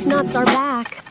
Sports Nuts are back.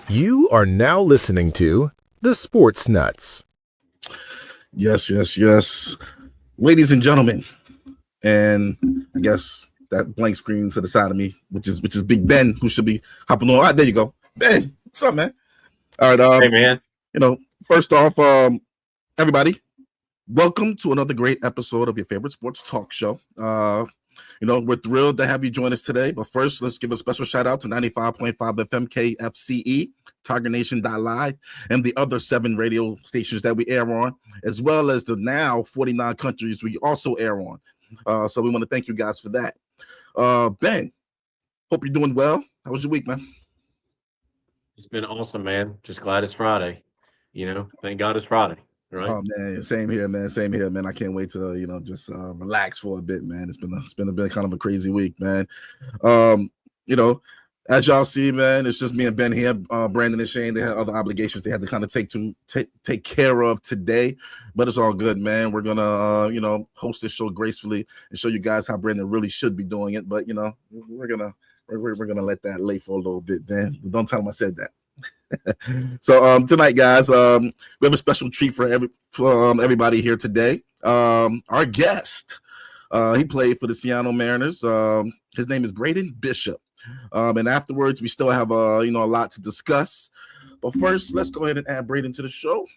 You are now listening to the Sports Nuts. Yes. Ladies and gentlemen, and I guess that blank screen to the side of me, which is Big Ben, who should be hopping on. All right, there you go. Ben, what's up, man? All right, hey, man. First off, everybody, welcome to another great episode of your favorite sports talk show. We're thrilled to have you join us today. But first, let's give a special shout out to 95.5 FM KFCE, TigerNation.live, and the other 7 radio stations that we air on, as well as the now 49 countries we also air on. So we want to thank you guys for that. Ben, hope you're doing well. How was your week, man? It's been awesome, man. Just glad it's Friday. Thank God it's Friday. Right. Oh man, same here, man. I can't wait to just relax for a bit, man. It's been a bit kind of a crazy week, man. As y'all see, man, it's just me and Ben here. Brandon and Shane, they had other obligations they had to kind of take care of today, but it's all good, man. We're gonna host this show gracefully and show you guys how Brandon really should be doing it. But we're gonna let that lay for a little bit, man. Don't tell him I said that. So tonight, guys, we have a special treat for everybody here today. Our guest, he played for the Seattle Mariners. His name is Braden Bishop, and afterwards we still have a lot to discuss. But first, let's go ahead and add Braden to the show.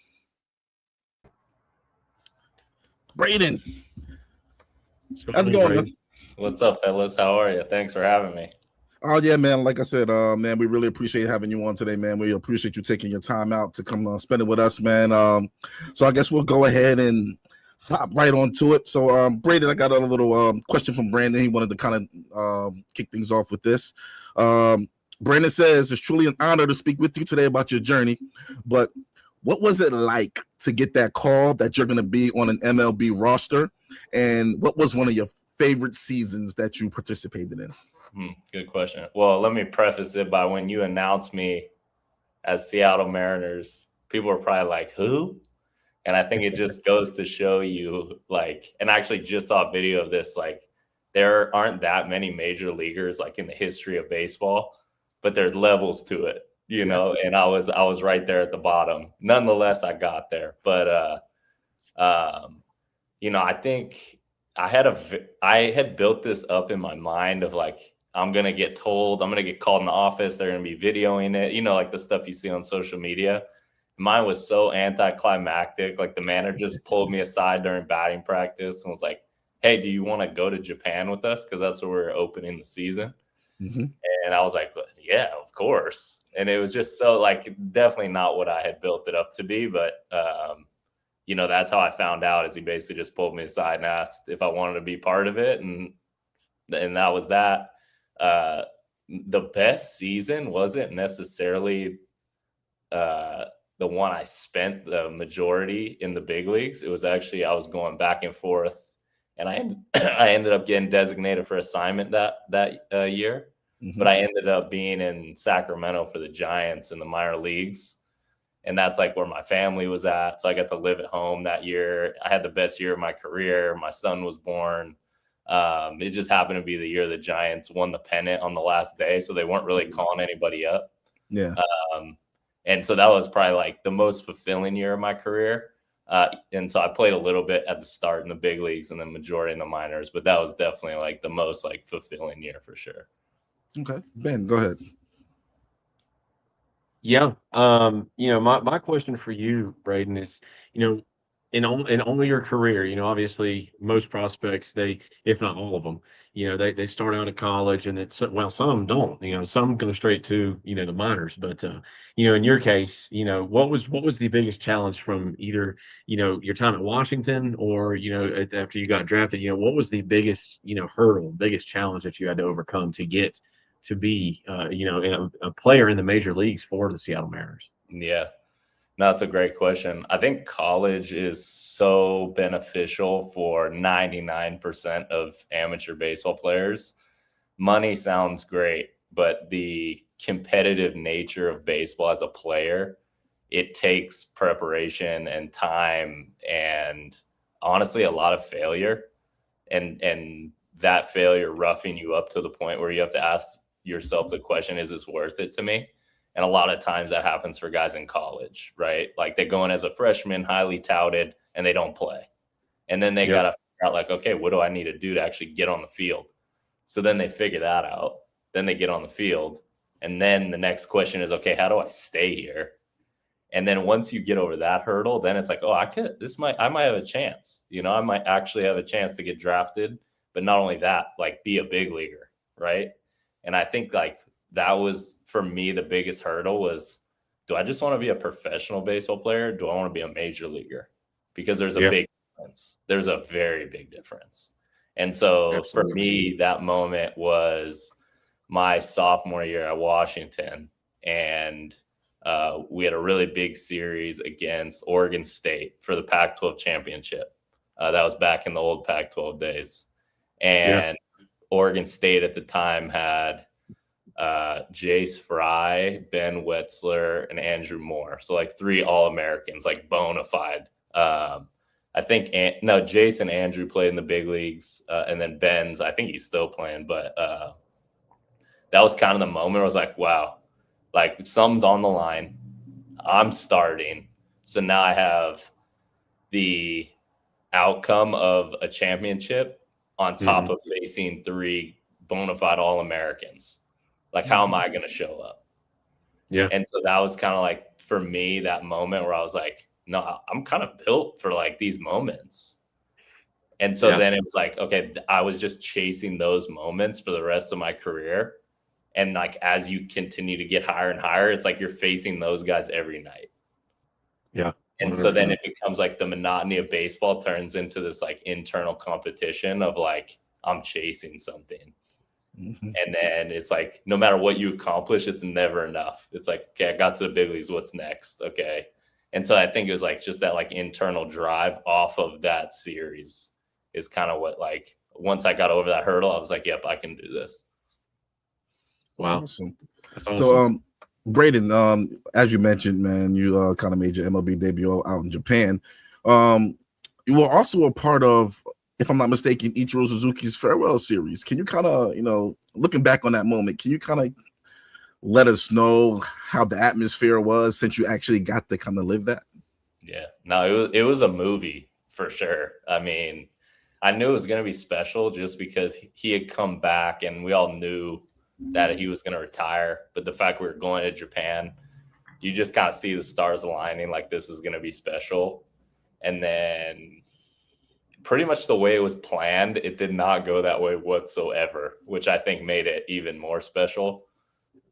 Braden, how's it going, man? What's up, fellas? How are you? Thanks for having me. Oh yeah, man. Like I said, man, we really appreciate having you on today, man. We appreciate you taking your time out to come spend it with us, man. So I guess we'll go ahead and hop right on to it. So, Braden, I got a little question from Brandon. He wanted to kind of kick things off with this. Brandon says, it's truly an honor to speak with you today about your journey, but what was it like to get that call that you're going to be on an MLB roster? And what was one of your favorite seasons that you participated in? Good question. Well, let me preface it by when you announced me as Seattle Mariners, people were probably like, who? And I think it just goes to show you, and I actually just saw a video of this, there aren't that many major leaguers, in the history of baseball, but there's levels to it, and I was right there at the bottom. Nonetheless, I got there. But, I think I had built this up in my mind of I'm going to get told, I'm going to get called in the office. They're going to be videoing it, the stuff you see on social media. Mine was so anticlimactic. The manager just pulled me aside during batting practice and was like, hey, do you want to go to Japan with us? Because that's where we're opening the season. Mm-hmm. And I was like, yeah, of course. And it was just so definitely not what I had built it up to be. But, that's how I found out is he basically just pulled me aside and asked if I wanted to be part of it. And that was that. The best season wasn't necessarily the one I spent the majority in the big leagues. It was actually, I was going back and forth, and I ended up getting designated for assignment that year. Mm-hmm. But I ended up being in Sacramento for the Giants in the minor leagues. And that's like where my family was at. So I got to live at home that year. I had the best year of my career. My son was born. It just happened to be the year the Giants won the pennant on the last day. So they weren't really calling anybody up. Yeah. And so that was probably like the most fulfilling year of my career. And so I played a little bit at the start in the big leagues and then majority in the minors, but that was definitely like the most like fulfilling year for sure. Okay. Ben, go ahead. Yeah. My question for you, Braden, is, in only your career, obviously most prospects, if not all of them, they start out at college and some don't, some go straight to, the minors, but, in your case, what was the biggest challenge from either, your time at Washington or, after you got drafted, what was the biggest, hurdle, biggest challenge that you had to overcome to get to be, a player in the major leagues for the Seattle Mariners? Yeah, no, that's a great question. I think college is so beneficial for 99% of amateur baseball players. Money sounds great, but the competitive nature of baseball as a player, it takes preparation and time and honestly a lot of failure. And that failure roughing you up to the point where you have to ask yourself the question, is this worth it to me? And a lot of times that happens for guys in college, right? Like they go in as a freshman, highly touted, and they don't play. And then they got to figure out like, okay, what do I need to do to actually get on the field? So then they figure that out. Then they get on the field. And then the next question is, okay, how do I stay here? And then once you get over that hurdle, then it's like, oh, I might have a chance. I might actually have a chance to get drafted. But not only that, like be a big leaguer, right? And I think like that was for me the biggest hurdle was, do I just want to be a professional baseball player? Do I want to be a major leaguer? Because there's a big difference. There's a very big difference. And so for me, that moment was my sophomore year at Washington. And we had a really big series against Oregon State for the Pac-12 championship. That was back in the old Pac-12 days. And Oregon State at the time had Jace Fry, Ben Wetzler, and Andrew Moore. So like 3 All-Americans, like bona fide. I think Jace and Andrew played in the big leagues, and then Ben's, I think he's still playing, but that was kind of the moment where I was like, wow, like something's on the line. I'm starting. So now I have the outcome of a championship on top of facing 3 bona fide All-Americans. Like, how am I going to show up? Yeah. And so that was kind of like, for me, that moment where I was like, no, I'm kind of built for like these moments. And so then it was like, okay, I was just chasing those moments for the rest of my career. And like, as you continue to get higher and higher, it's like you're facing those guys every night. Yeah. And so then it becomes like the monotony of baseball turns into this like internal competition of like, I'm chasing something. And then it's like, no matter what you accomplish, it's never enough. It's like, okay, I got to the big leagues. What's next? Okay. And so I think it was like just that like internal drive off of that series is kind of what, like, once I got over that hurdle, I was like, yep, I can do this. Wow. Awesome. That's awesome. So, Braden, as you mentioned, man, you kind of made your MLB debut out in Japan. You were also a part of, if I'm not mistaken, Ichiro Suzuki's farewell series. Can you kind of, looking back on that moment, can you kind of let us know how the atmosphere was since you actually got to kind of live that? Yeah, no, it was a movie for sure. I mean, I knew it was going to be special just because he had come back and we all knew that he was going to retire. But the fact we were going to Japan, you just kind of see the stars aligning, like this is going to be special. And then pretty much the way it was planned, it did not go that way whatsoever, which I think made it even more special,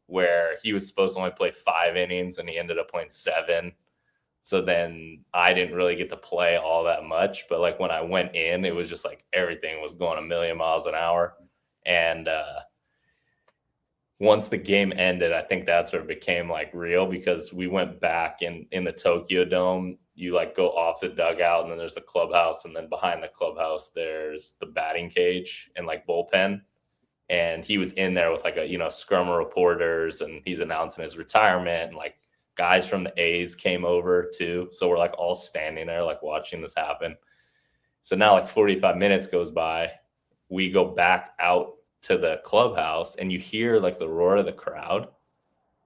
where he was supposed to only play 5 innings and he ended up playing 7. So then I didn't really get to play all that much. But like when I went in, it was just like everything was going a million miles an hour. And once the game ended, I think that's where it became like real, because we went back in the Tokyo Dome. You like go off the dugout and then there's the clubhouse. And then behind the clubhouse, there's the batting cage and like bullpen. And he was in there with like a, scrum of reporters, and he's announcing his retirement, and like guys from the A's came over too. So we're like all standing there, like watching this happen. So now like 45 minutes goes by. We go back out to the clubhouse and you hear like the roar of the crowd.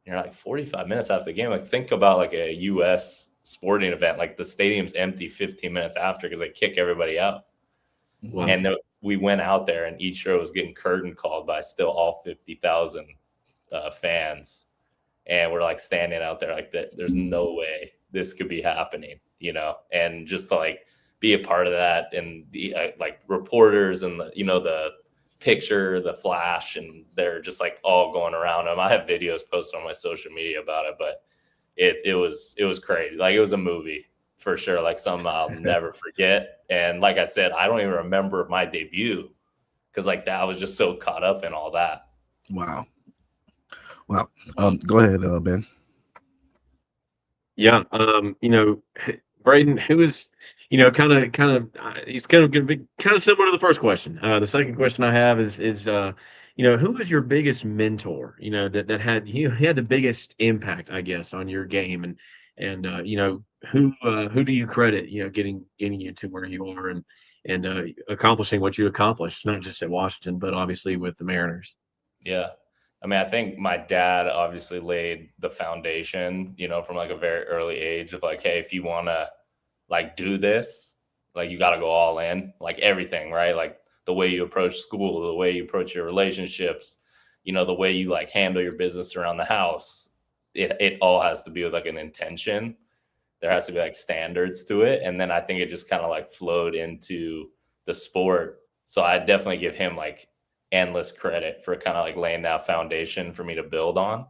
You're like 45 minutes after the game. Like think about like a US sporting event, like the stadium's empty 15 minutes after because they kick everybody out. Wow. And we went out there and each row was getting curtain called by still all 50,000 fans. And we're like standing out there like that. There's no way this could be happening, you know, and just to like be a part of that and the like reporters and the, you know, the picture, the flash, and they're just like all going around them. I have videos posted on my social media about it, but it was crazy. Like it was a movie for sure. Like something I'll never forget. And like I said, I don't even remember my debut because like that I was just so caught up in all that. Wow. Go ahead, Ben. Yeah. You know, Braden, who is, you know, kind of, he's kind of going to be kind of similar to the first question. The second question I have is, you know, who was your biggest mentor, you know, that had, he had the biggest impact, I guess, on your game, and you know, who do you credit, you know, getting you to where you are and accomplishing what you accomplished, not just at Washington, but obviously with the Mariners? Yeah. I mean, I think my dad obviously laid the foundation, you know, from like a very early age of like, hey, if you want to like do this, like you got to go all in, like everything, right? Like the way you approach school, the way you approach your relationships, you know, the way you like handle your business around the house, it all has to be with like an intention. There has to be like standards to it. And then I think it just kind of like flowed into the sport. So I definitely give him like endless credit for kind of like laying that foundation for me to build on.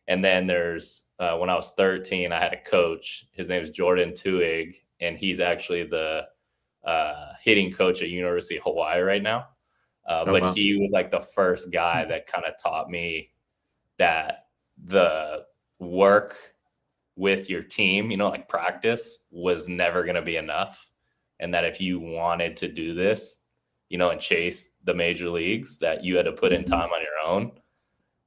And then there's when I was 13, I had a coach. His name is Jordan Tuig, and he's actually the hitting coach at University of Hawaii right now. But he was like the first guy that kind of taught me that the work with your team, you know, like practice was never going to be enough. And that if you wanted to do this, you know, and chase the major leagues, that you had to put in time on your own.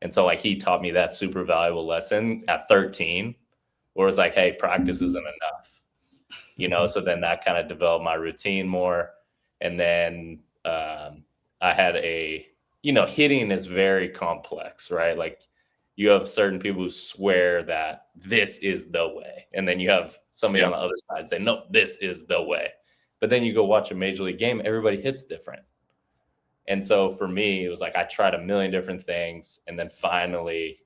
And so like he taught me that super valuable lesson at 13, where it was like, hey, practice isn't enough, you know? So then that kind of developed my routine more. And then I had you know, hitting is very complex, right? Like you have certain people who swear that this is the way. And then you have somebody on the other side say, no, this is the way. But then you go watch a major league game, everybody hits different. And so for me, it was like I tried a million different things. And then finally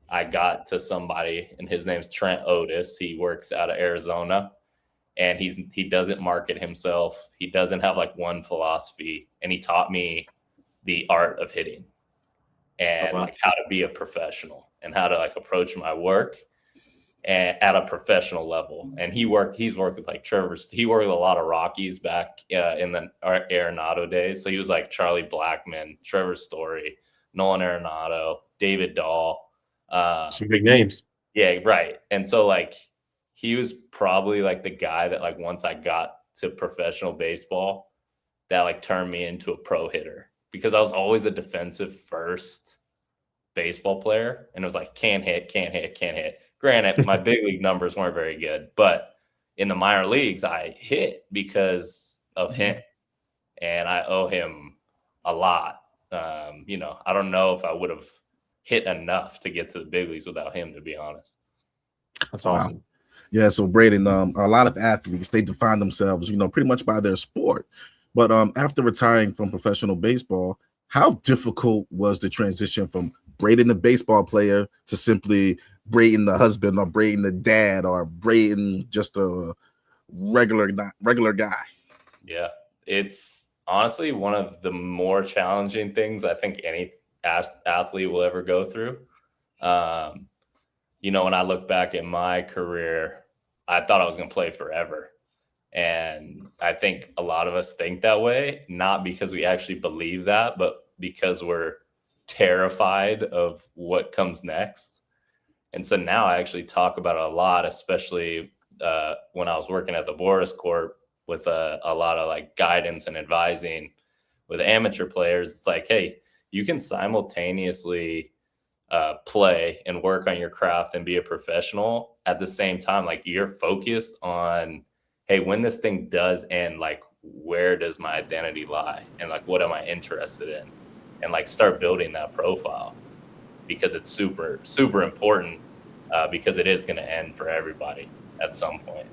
I got to somebody, and his name's Trent Otis. He works out of Arizona, and he doesn't market himself. He doesn't have like one philosophy. And he taught me the art of hitting and like how to be a professional and how to like approach my work at a professional level. And he's worked with like Trevor. He worked with a lot of Rockies back in the Arenado days. So he was like Charlie Blackmon, Trevor Story, Nolan Arenado, David Dahl. Some big names. Yeah, right. And so like he was probably like the guy that like once I got to professional baseball that like turned me into a pro hitter, because I was always a defensive first baseball player. And it was like, can't hit. Granted, my big league numbers weren't very good, but in the minor leagues, I hit because of him, and I owe him a lot. You know, I don't know if I would have hit enough to get to the big leagues without him, to be honest. That's awesome. Wow. Yeah. So Braden, a lot of athletes, they define themselves, you know, pretty much by their sport. But after retiring from professional baseball, how difficult was the transition from Braden, the baseball player, to simply Braden, the husband, or Braden, the dad, or Braden, just a regular guy? Yeah, it's honestly one of the more challenging things I think any athlete will ever go through. You know, when I look back at my career, I thought I was going to play forever. And I think a lot of us think that way, not because we actually believe that, but because we're terrified of what comes next. And so now I actually talk about it a lot, especially when I was working at the Boris Corp with a lot of like guidance and advising with amateur players. It's like, hey, you can simultaneously play and work on your craft and be a professional at the same time. Like you're focused on, hey, when this thing does end, like where does my identity lie? And like, what am I interested in? And like start building that profile because it's super, super important because it is going to end for everybody at some point.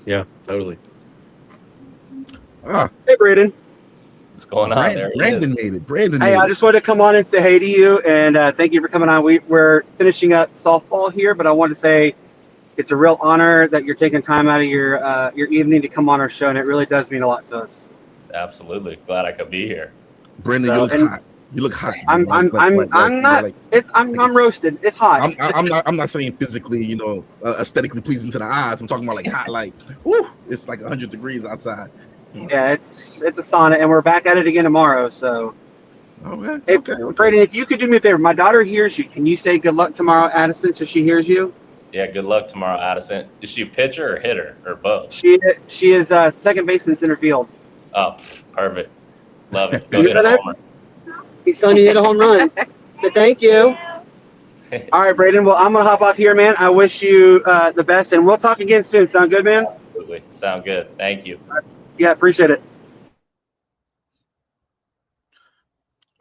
Yeah, totally. Hey, Braden. What's going on there? Brandon made it. Brandon Hey, made I it. just wanted to come on and say hey to you, and thank you for coming on. We're finishing up softball here, but I want to say it's a real honor that you're taking time out of your evening to come on our show, and it really does mean a lot to us. Absolutely. Glad I could be here. Brandon, So, you look and hot. You look hot. I'm man. I'm not. Like, I'm roasted. It's hot. I'm not saying physically, you know, aesthetically pleasing to the eyes. I'm talking about like hot, like, whoo, it's like 100 degrees outside. Yeah, it's a sauna, and we're back at it again tomorrow. So, Okay. hey, Okay. Braden, if you could do me a favor, my daughter hears you. Can you say good luck tomorrow, Addison, so she hears you? Yeah, good luck tomorrow, Addison. Is she a pitcher or hitter or both? She is second base in center field. Oh, perfect. Love it. Go hit a homer. He's telling you hit a home run. So thank you. All right, Braden. Well, I'm gonna hop off here, man. I wish you the best, and we'll talk again soon. Sound good, man? Absolutely. Sound good. Thank you. Yeah, appreciate it.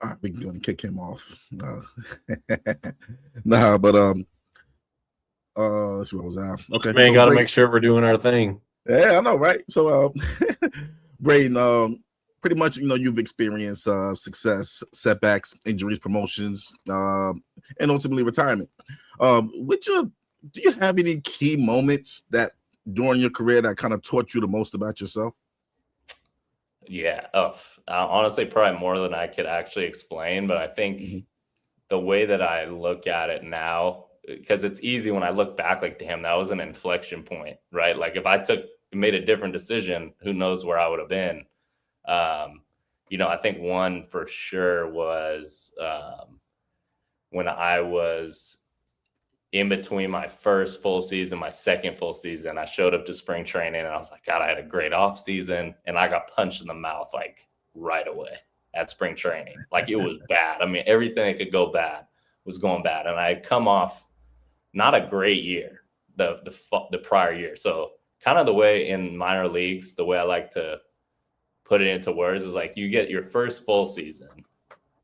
All right, we can go and kick him off. Nah, but let's see what was that. Okay, Man, so got to Braden- make sure we're doing our thing. Yeah, I know, right? So, Braden, pretty much, you know, you've experienced success, setbacks, injuries, promotions, and ultimately retirement. Do you have any key moments that during your career that kind of taught you the most about yourself? Yeah. Honestly, probably more than I could actually explain. But I think the way that I look at it now, because it's easy when I look back, like, damn, that was an inflection point, right? Like if I made a different decision, who knows where I would have been. You know, I think one for sure was when I was in between my first full season, my second full season, I showed up to spring training and I was like, God, I had a great off season. And I got punched in the mouth like right away at spring training. Like it was bad. I mean, everything that could go bad was going bad. And I had come off not a great year, the prior year. So kind of the way in minor leagues, the way I like to put it into words is like you get your first full season.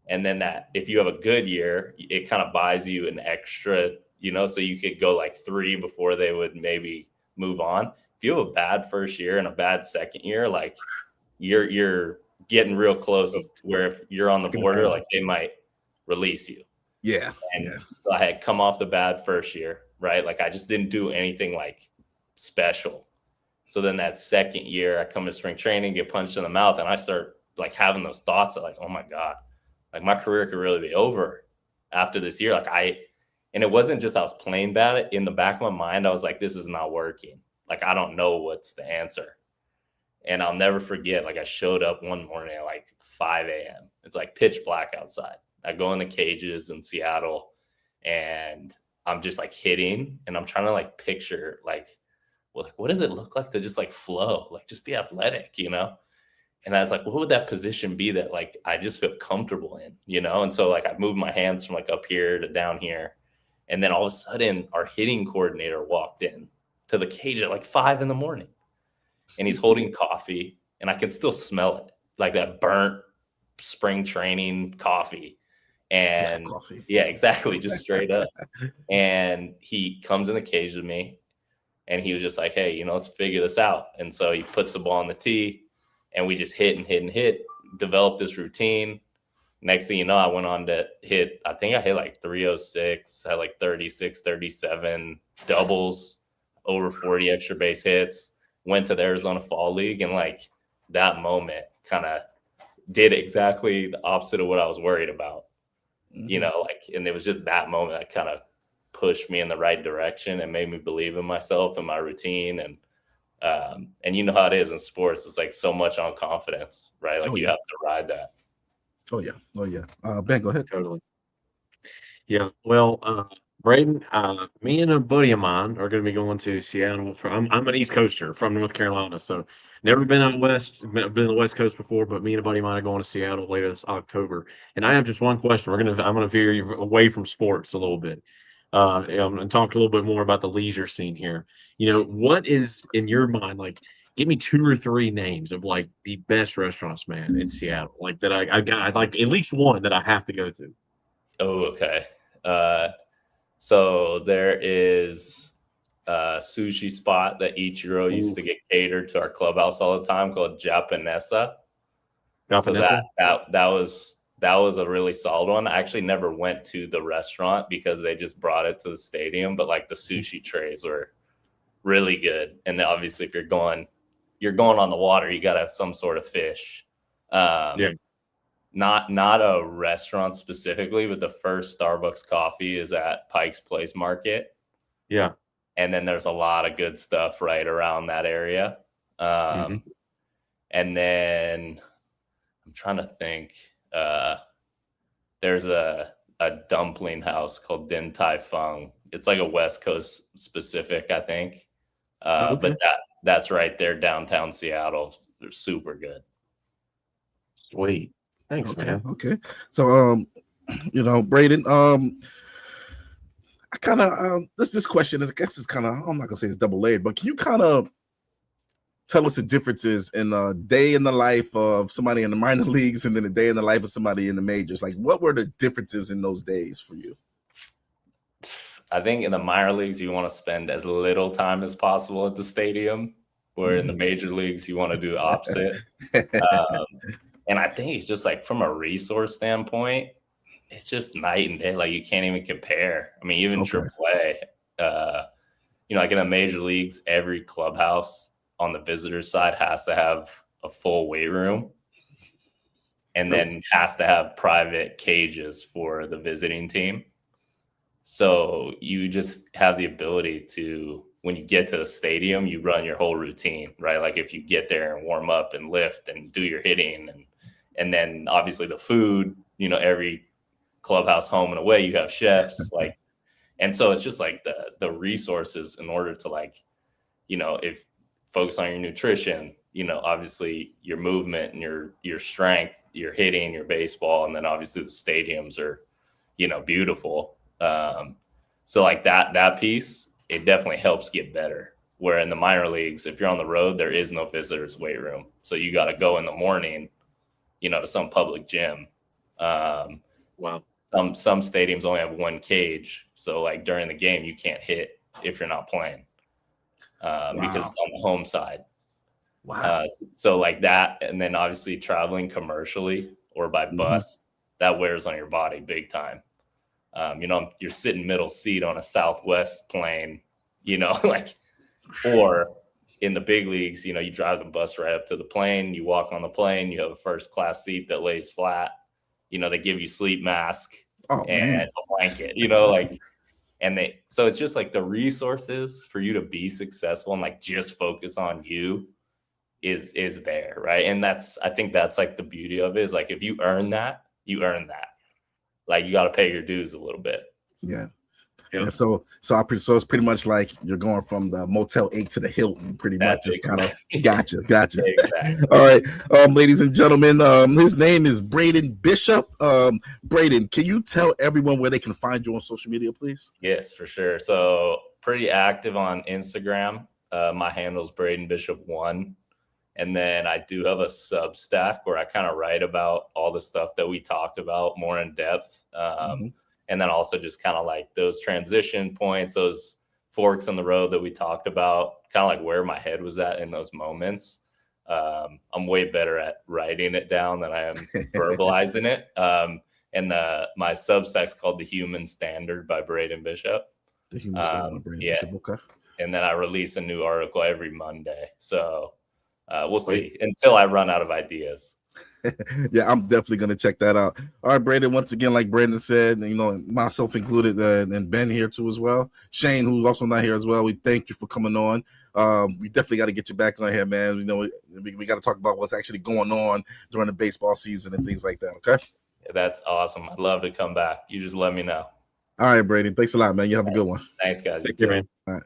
And then that if you have a good year, it kind of buys you an extra, you know, so you could go like 3 before they would maybe move on. If you have a bad first year and a bad second year, like you're getting real close where if you're on the border, like they might release you. Yeah. And so I had come off the bad first year, right? Like I just didn't do anything like special. So then that second year I come to spring training, get punched in the mouth, and I start like having those thoughts of like, oh my God, like my career could really be over after this year. And it wasn't just I was playing bad. In the back of my mind, I was like, this is not working. Like, I don't know what's the answer. And I'll never forget, like I showed up one morning at like 5 a.m. It's like pitch black outside. I go in the cages in Seattle and I'm just like hitting and I'm trying to like picture like, well, like, what does it look like to just like flow, like just be athletic, you know? And I was like, what would that position be that like I just feel comfortable in, you know? And so like I moved my hands from like up here to down here. And then all of a sudden our hitting coordinator walked in to the cage at like 5 a.m. and he's holding coffee and I can still smell it, like that burnt spring training coffee. And coffee. Yeah, exactly. Just straight up. And he comes in the cage with me and he was just like, hey, you know, let's figure this out. And so he puts the ball on the tee and we just hit and hit and hit, developed this routine. Next thing you know, I went on to hit, I think I hit like 306, had like 36, 37 doubles, over 40 extra base hits, went to the Arizona Fall League. And like that moment kind of did exactly the opposite of what I was worried about, you know, like, and it was just that moment that kind of pushed me in the right direction and made me believe in myself and my routine. And you know how it is in sports. It's like so much on confidence, right? Like you have to ride that. Oh yeah. Ben, go ahead. Totally. Yeah. Well, Braden, me and a buddy of mine are going to be going to Seattle. I'm an East Coaster from North Carolina, so never been out west. Been on the West Coast before, but me and a buddy of mine are going to Seattle later this October. And I have just one question. I'm gonna veer you away from sports a little bit. I'm going to talk a little bit more about the leisure scene here. What is in your mind like? Give me 2 or 3 names of like the best restaurants, man, in Seattle. Like that I got like at least one that I have to go to. Oh, okay. So there is a sushi spot that Ichiro used to get catered to our clubhouse all the time called Japanesa. So that was a really solid one. I actually never went to the restaurant because they just brought it to the stadium, but like the sushi trays were really good. And then obviously if you're going on the water, you got to have some sort of fish. Yeah. Not a restaurant specifically, but the first Starbucks coffee is at Pike's Place Market. Yeah. And then there's a lot of good stuff right around that area. And then I'm trying to think. There's a dumpling house called Din Tai Fung. It's like a West Coast specific, I think. But that's right there downtown Seattle. They're super good. Sweet. Thanks, man. Okay. So, Braden, I kind of, this question is, I guess it's kind of, I'm not gonna say it's double layered, but can you kind of tell us the differences in a day in the life of somebody in the minor leagues and then a day in the life of somebody in the majors? Like, what were the differences in those days for you? I think in the minor leagues, you want to spend as little time as possible at the stadium, where in the major leagues, you want to do the opposite. And I think it's just like from a resource standpoint, it's just night and day. Like you can't even compare. I mean, even AAA, like in the major leagues, every clubhouse on the visitor side has to have a full weight room and then has to have private cages for the visiting team. So you just have the ability to, when you get to the stadium, you run your whole routine, right? Like if you get there and warm up and lift and do your hitting and then obviously the food, every clubhouse home and away, you have chefs and so it's just like the resources in order to if focus on your nutrition, obviously your movement and your strength, your hitting, your baseball, and then obviously the stadiums are, beautiful. So like that piece, it definitely helps get better. Where in the minor leagues, if you're on the road, there is no visitors weight room. So you got to go in the morning, to some public gym. Wow. Some stadiums only have one cage. So like during the game, you can't hit if you're not playing because it's on the home side. Wow. So like that. And then obviously traveling commercially or by bus, that wears on your body big time. You're sitting middle seat on a Southwest plane, or in the big leagues, you drive the bus right up to the plane, you walk on the plane, you have a first class seat that lays flat, they give you sleep mask and a blanket, so it's just like the resources for you to be successful and like just focus on you is there. Right. And I think that's like the beauty of it is like, if you earn that, like you got to pay your dues a little bit. Yeah. So it's pretty much like you're going from the Motel 8 to the Hilton, pretty much. It's kind of gotcha. Exactly. All right, ladies and gentlemen, his name is Braden Bishop. Braden, can you tell everyone where they can find you on social media, please? Yes, for sure. So pretty active on Instagram. My handle is Braden Bishop 1. And then I do have a Substack where I kind of write about all the stuff that we talked about more in depth. And then also just kind of like those transition points, those forks in the road that we talked about, kind of like where my head was at in those moments. I'm way better at writing it down than I am verbalizing it. And my Substack's called The Human Standard by Braden Bishop. The Human Standard by Braden Bishop, okay. And then I release a new article every Monday. So we'll see until I run out of ideas. Yeah, I'm definitely going to check that out. All right, Braden, once again, like Brandon said, myself included, and Ben here too as well. Shane, who's also not here as well, we thank you for coming on. We definitely got to get you back on here, man. We got to talk about what's actually going on during the baseball season and things like that, okay? Yeah, that's awesome. I'd love to come back. You just let me know. All right, Brady. Thanks a lot, man. You have a good one. Thanks, guys. Take care, man. All right.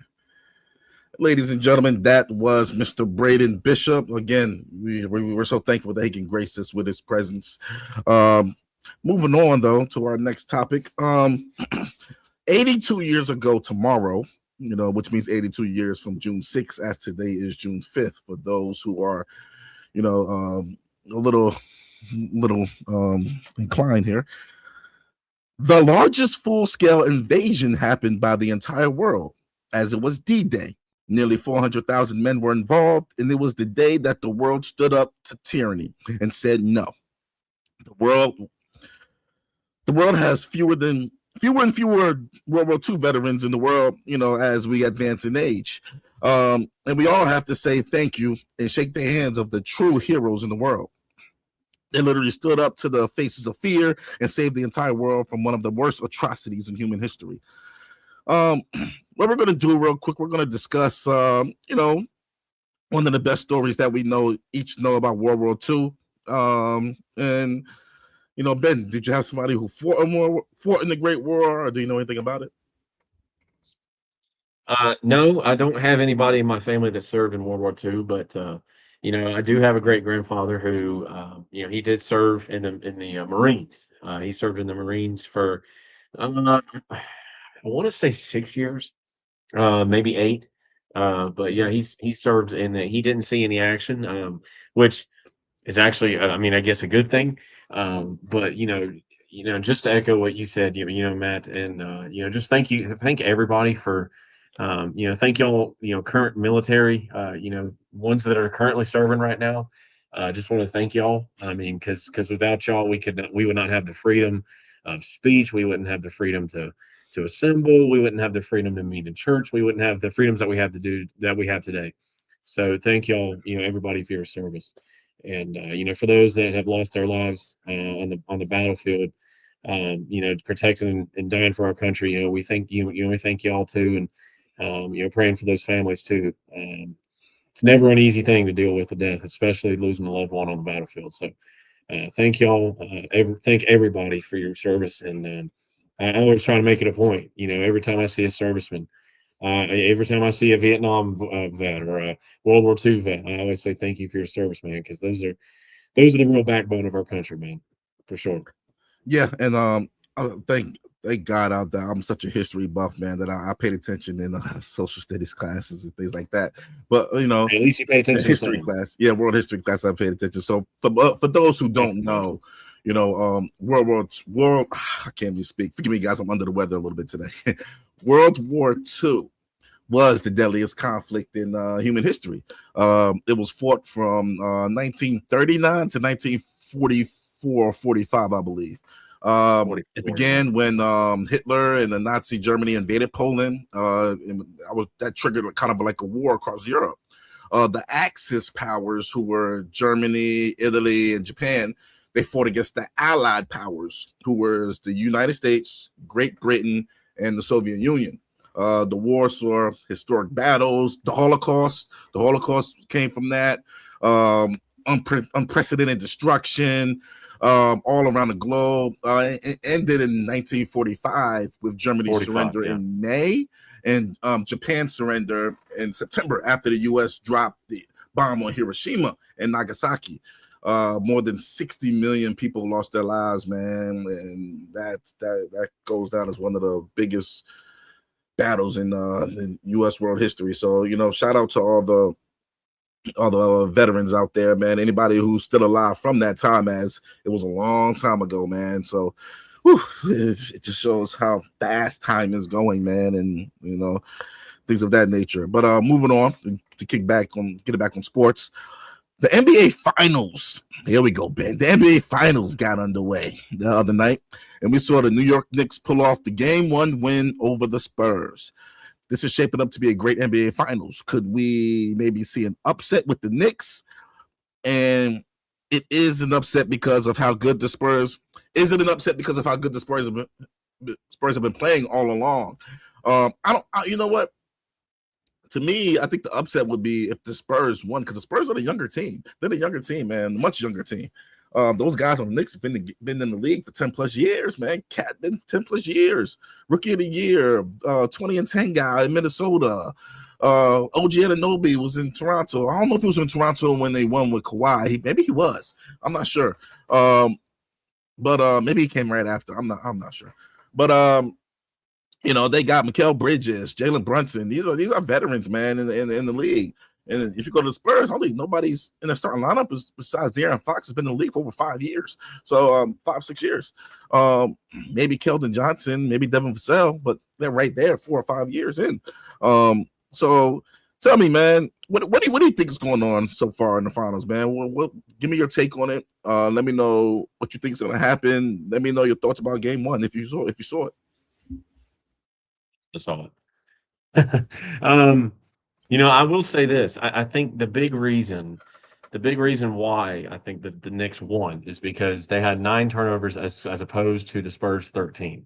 Ladies and gentlemen, that was Mr. Braden Bishop. Again, we're so thankful that he can grace us with his presence. Moving on, though, to our next topic. 82 years ago tomorrow, which means 82 years from June 6th, as today is June 5th, for those who are, a little inclined here. The largest full-scale invasion happened by the entire world, as it was D-Day. Nearly 400,000 men were involved, and it was the day that the world stood up to tyranny and said no. The world has fewer and fewer World War II veterans in the world, as we advance in age. And we all have to say thank you and shake the hands of the true heroes in the world. They literally stood up to the faces of fear and saved the entire world from one of the worst atrocities in human history. What we're going to do real quick, we're going to discuss, one of the best stories that we each know about World War II. And, Ben, did you have somebody who fought in the Great War, or do you know anything about it? No, I don't have anybody in my family that served in World War II, but I do have a great grandfather who, he did serve in the Marines. He served in the Marines for, I want to say 6 years, maybe 8. But yeah, he served he didn't see any action, which is actually, I guess a good thing. But just to echo what you said, Matt, and just thank everybody for, thank y'all, current military, ones that are currently serving right now. Just want to thank y'all. I mean, because without y'all, we would not have the freedom of speech. We wouldn't have the freedom to assemble. We wouldn't have the freedom to meet in church. We wouldn't have the freedoms that we have today. So thank y'all, everybody, for your service. And for those that have lost their lives on the battlefield, protecting and dying for our country, we thank you. We thank y'all too, and praying for those families too. It's never an easy thing to deal with, the death, especially losing a loved one on the battlefield. So thank y'all, thank everybody for your service. And I always try to make it a point, every time I see a serviceman, every time I see a Vietnam vet or a World War II vet, I always say thank you for your service, man, because those are the real backbone of our country, man, for sure. Yeah, and thank God out there. I'm such a history buff, man, that I paid attention in social studies classes and things like that. But at least you pay attention. History class, world history class, I paid attention. So for those who don't know, I can't even speak. Forgive me, guys. I'm under the weather a little bit today. World War II was the deadliest conflict in human history. It was fought from 1939 to 1944 or 45, I believe. It began when Hitler and the Nazi Germany invaded Poland. That triggered kind of like a war across Europe. The Axis powers, who were Germany, Italy, and Japan, they fought against the Allied powers, who was the United States, Great Britain, and the Soviet Union. The war saw historic battles. The Holocaust came from that. Unprecedented destruction all around the globe. It ended in 1945 with Germany's surrender in May, and Japan surrender in September after the U.S. dropped the bomb on Hiroshima and Nagasaki. More than 60 million people lost their lives, man, and that goes down as one of the biggest battles in U.S. world history. So shout out to all the veterans out there, man. Anybody who's still alive from that time, as it was a long time ago, man. So it just shows how fast time is going, man, and things of that nature. But moving on to get it back on sports. The NBA Finals, here we go, Ben. The NBA Finals got underway the other night, and we saw the New York Knicks pull off the Game 1 win over the Spurs. This is shaping up to be a great NBA Finals. Could we maybe see an upset with the Knicks? And it is an upset because of how good the Spurs. Is it an upset because of how good the Spurs have been playing all along? You know what? To me, I think the upset would be if the Spurs won, because the Spurs are the younger team. They're the younger team, man, much younger team. Those guys on the Knicks have been in the league for 10 plus years, man. Cat been 10 plus years. Rookie of the year, 20-10 guy in Minnesota. OG Anunoby was in Toronto. I don't know if he was in Toronto when they won with Kawhi. Maybe he was. I'm not sure. But maybe he came right after. I'm not sure. But they got Mikal Bridges, Jalen Brunson. These are veterans, man, in the league. And if you go to the Spurs, I don't think nobody's in the starting lineup besides De'Aaron Fox has been in the league for over 5 years. So 5-6 years. Maybe Keldon Johnson, maybe Devin Vassell, but they're right there 4 or 5 years in. So tell me, man, what do you think is going on so far in the finals, man? Give me your take on it. Let me know what you think is going to happen. Let me know your thoughts about Game 1 if you saw it. I saw it. I will say this. I think the big reason why I think that the Knicks won is because they had 9 turnovers as opposed to the Spurs 13.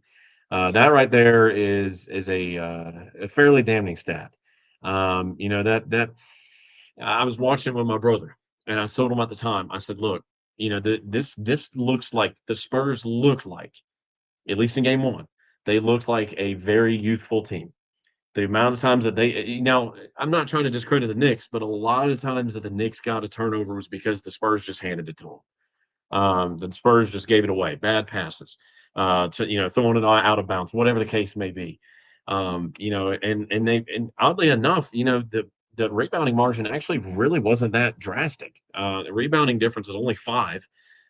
That right there is a fairly damning stat. That I was watching with my brother, and I told him at the time. I said, "Look, this looks like the Spurs look like, at least in Game 1, they looked like a very youthful team." The amount of times that I'm not trying to discredit the Knicks, but a lot of times that the Knicks got a turnover was because the Spurs just handed it to them. The Spurs just gave it away, bad passes, throwing it out of bounds, whatever the case may be. And oddly enough, the rebounding margin actually really wasn't that drastic. The rebounding difference is only 5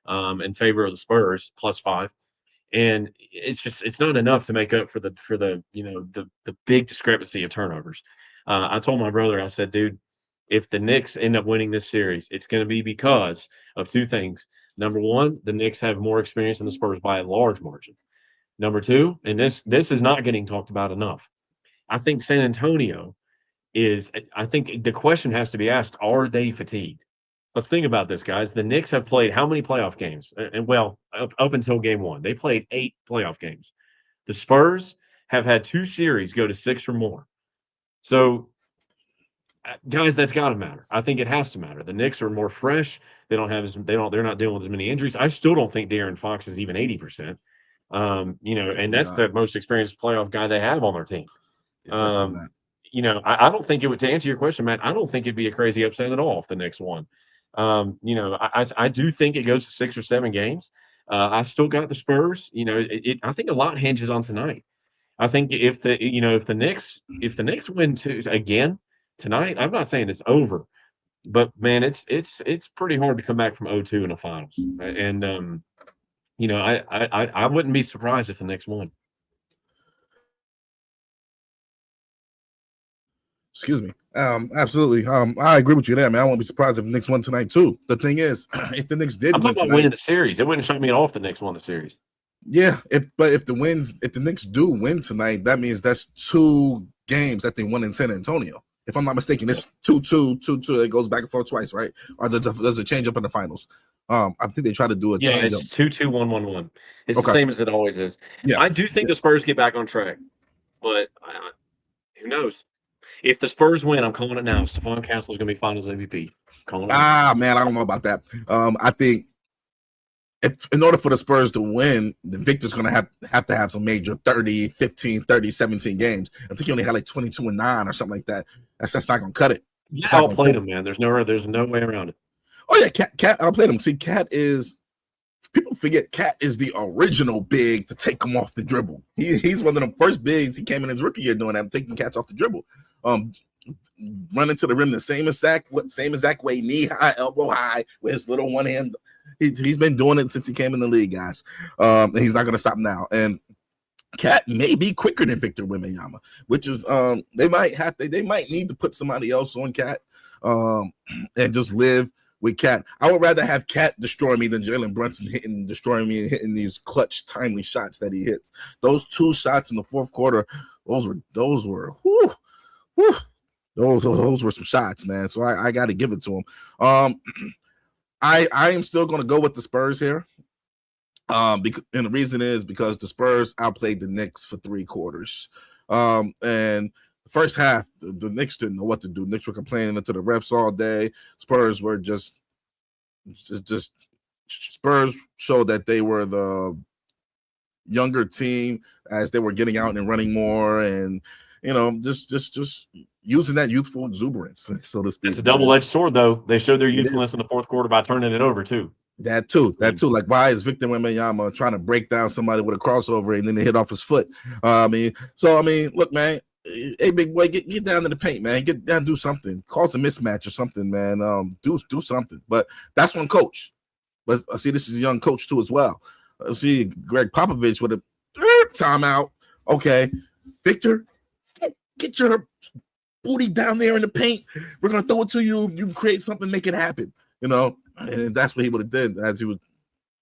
in favor of the Spurs, +5. And it's not enough to make up for the big discrepancy of turnovers. I told my brother, I said, dude, if the Knicks end up winning this series, it's going to be because of 2 things. Number 1, the Knicks have more experience than the Spurs by a large margin. Number 2, and this is not getting talked about enough, I think San Antonio I think the question has to be asked, are they fatigued? Let's think about this, guys. The Knicks have played how many playoff games? And up until Game 1, they played 8 playoff games. The Spurs have had 2 series go to 6 or more. So, guys, that's got to matter. I think it has to matter. The Knicks are more fresh. They're not dealing with as many injuries. I still don't think De'Aaron Fox is even 80%. And that's the most experienced playoff guy they have on their team. I don't think it would, to answer your question, Matt, I don't think it'd be a crazy upset at all if the Knicks won. I do think it goes to 6 or 7 games. I still got the Spurs. I think a lot hinges on tonight. I think if the Knicks win again tonight, I'm not saying it's over, but man, it's pretty hard to come back from 0-2 in the finals. And I wouldn't be surprised if the Knicks won. Excuse me. Absolutely. I agree with you there, man. I won't be surprised if the Knicks won tonight too. The thing is, if the Knicks did I'm win talking about winning the series. It wouldn't shock me at all if the Knicks won the series. Yeah, if the Knicks do win tonight, that means that's 2 games that they won in San Antonio. If I'm not mistaken, it's 2-2, 2-2. It goes back and forth twice, right? Or there's a change up in the finals. I think they try to do a change up. It's 2-2, 1-1-1. It's the same as it always is. Yeah. I do think the Spurs get back on track, but who knows? If the Spurs win, I'm calling it now. Stephon Castle is going to be Finals MVP. Man, I don't know about that. I think in order for the Spurs to win, the Victor's going to have to have some major 30, 15, 30, 17 games. I think he only had like 22-9 or something like that. That's not going to cut it. Yeah, outplayed him, man. There's no way around it. Oh yeah, Cat outplayed him. See, Cat is. People forget Cat is the original big to take him off the dribble. He's one of the first bigs. He came in his rookie year doing that, taking cats off the dribble. Running to the rim the same exact way, knee high, elbow high, with his little one hand. He's been doing it since he came in the league, guys. And he's not going to stop now. And Cat may be quicker than Victor Wembanyama, which is they might need to put somebody else on Cat and just live with Cat. I would rather have Cat destroy me than Jalen Brunson destroying me and hitting these clutch, timely shots that he hits. Those 2 shots in the fourth quarter, those were those were some shots, man. So I got to give it to him. I am still going to go with the Spurs here. And the reason is because the Spurs outplayed the Knicks for 3 quarters. And the first half, the Knicks didn't know what to do. Knicks were complaining to the refs all day. Spurs were just Spurs showed that they were the younger team as they were getting out and running more, and just using that youthful exuberance, so to speak. It's a double-edged sword, though. They showed their It youthfulness is. in the fourth quarter by turning it over too. That too. Like, why is Victor Wembanyama trying to break down somebody with a crossover and then they hit off his foot? Look, man. Hey, big boy, get down to the paint, man. Get down, do something. Cause a mismatch or something, man. Do something. But that's one coach. But I see this is a young coach too as well. I see Greg Popovich with a timeout. Okay, Victor, get your booty down there in the paint. We're gonna throw it to you. You can create something, make it happen. And that's what he would have did, as he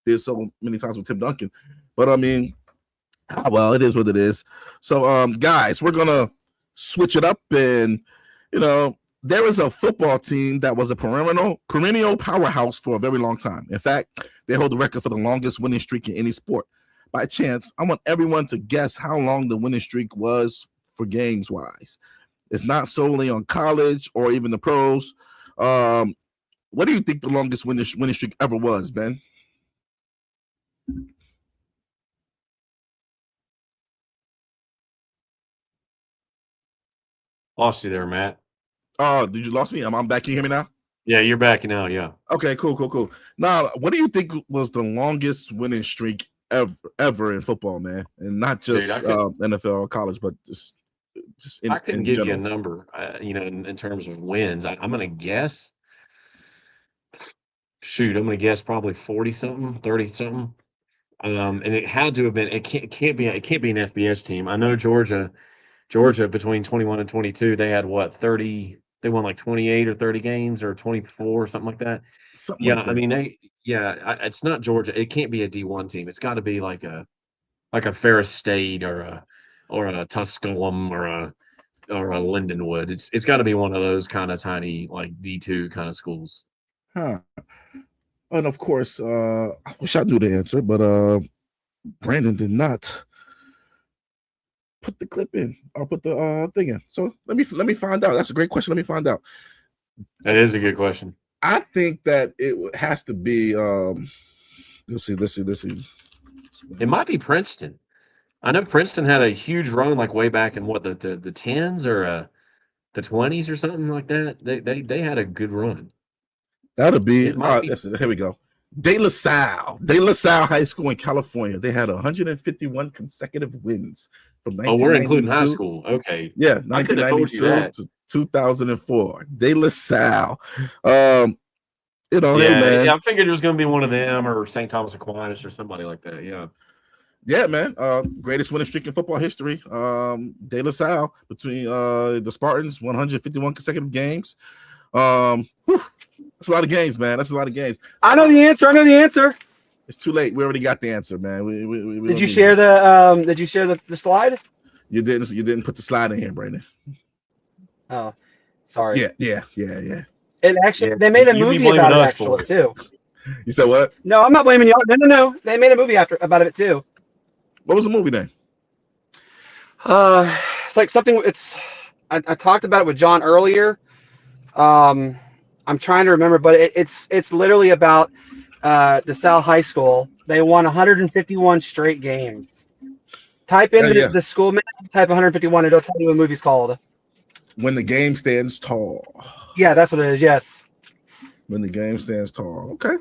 did so many times with Tim Duncan. But I mean, well, it is what it is. So, guys, we're gonna switch it up, and there is a football team that was a perennial powerhouse for a very long time. In fact, they hold the record for the longest winning streak in any sport. By chance, I want everyone to guess how long the winning streak was for games wise. It's not solely on college or even the pros. What do you think the longest winning streak ever was, Ben? Lost you there, Matt. Oh, did you lost me? I'm back. Can you hear me now? Yeah, you're back now. Yeah. Okay, cool. Now, what do you think was the longest winning streak ever in football, man? And not just NFL or college, but just in I couldn't give general. you a number, in terms of wins. I'm going to guess. Shoot, I'm going to guess probably 40-something, 30-something. And it had to have been. It can't be an FBS team. I know Georgia between 21 and 22, they had what 30. They won like 28 or 30 games or 24 or something like that. Something like that. I mean, it's not Georgia. It can't be a D1 team. It's got to be like a Ferris State or a Tusculum or a Lindenwood. It's got to be one of those kind of tiny like D2 kind of schools. Huh. And of course, I wish I knew the answer, but Brandon did not put the clip in or put the thing in. So let me find out. That's a great question. Let me find out. That is a good question. I think that it has to be. Let's see. It might be Princeton. I know Princeton had a huge run, like way back in what the tens or the 20s or something like that. They had a good run. That'll be. Here we go. De La Salle High School in California. They had 151 consecutive wins from 1992. We're including high school. Okay. Yeah, 1992 to 2004. De La Salle. Hey, man. Yeah, I figured it was going to be one of them or St. Thomas Aquinas or somebody like that. Yeah. Yeah, man. Greatest winning streak in football history. De La Salle between the Spartans, 151 consecutive games. That's a lot of games, man. That's a lot of games. I know the answer. It's too late. We already got the answer, man. We Did you share the slide? You didn't put the slide in here, Brandon. Oh, sorry. Yeah. And actually, they made a movie about it actually too. You said what? No, I'm not blaming y'all. No. They made a movie about it too. What was the movie name? It's like something. I talked about it with John earlier. I'm trying to remember, but it's literally about the Salle High School. They won 151 straight games. Type in the school name, type 151, and it'll tell you what the movie's called. When the Game Stands Tall. Yeah, that's what it is. Yes. When the Game Stands Tall. Okay.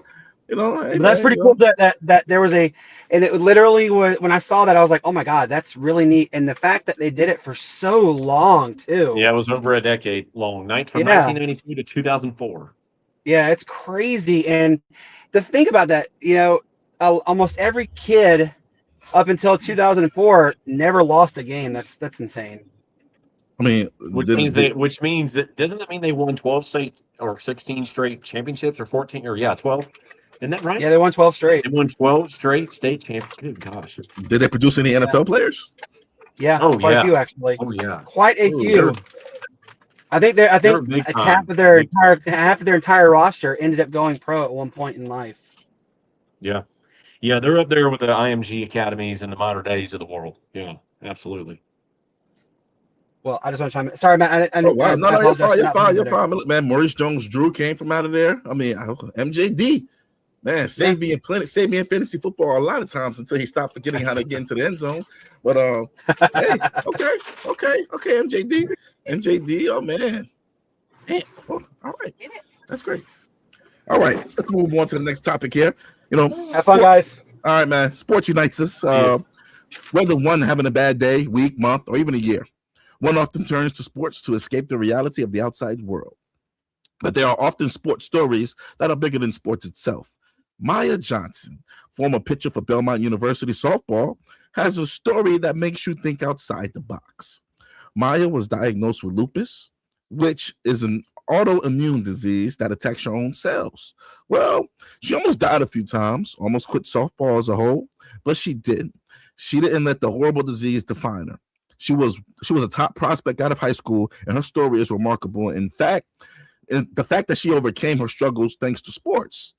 Hey, that's pretty cool that there was and it literally was, when I saw that, I was like, oh my God, that's really neat. And the fact that they did it for so long too. Yeah, it was over a decade long, from 1992 to 2004. Yeah, it's crazy. And the thing about that, almost every kid up until 2004 never lost a game. That's insane. I mean, which means that doesn't that mean they won 12 state or 16 straight championships or 14 or 12? Isn't that right? Yeah, they won 12 straight. They won 12 straight state championships. Good gosh. Did they produce any NFL players? Yeah, quite a few actually. Oh yeah, quite a few. I think half of their entire roster ended up going pro at one point in life. Yeah, they're up there with the IMG academies in the modern days of the world. Yeah, absolutely. Well, I just want to chime in. Sorry, Matt. You're fine. Look, man, Maurice Jones-Drew came from out of there. I mean, MJD. Man, saved me in fantasy football a lot of times until he stopped forgetting how to get into the end zone. But hey, okay, MJD, oh man. Damn. Oh, all right. That's great. All right, let's move on to the next topic here. Have fun, guys. All right, man. Sports unites us. Whether one having a bad day, week, month, or even a year, one often turns to sports to escape the reality of the outside world. But there are often sports stories that are bigger than sports itself. Maya Johnson, former pitcher for Belmont University softball, has a story that makes you think outside the box. Maya was diagnosed with lupus, which is an autoimmune disease that attacks your own cells. Well, she almost died a few times, almost quit softball as a whole, but she didn't. She didn't let the horrible disease define her. She was a top prospect out of high school, and her story is remarkable. In fact, the fact that she overcame her struggles thanks to sports.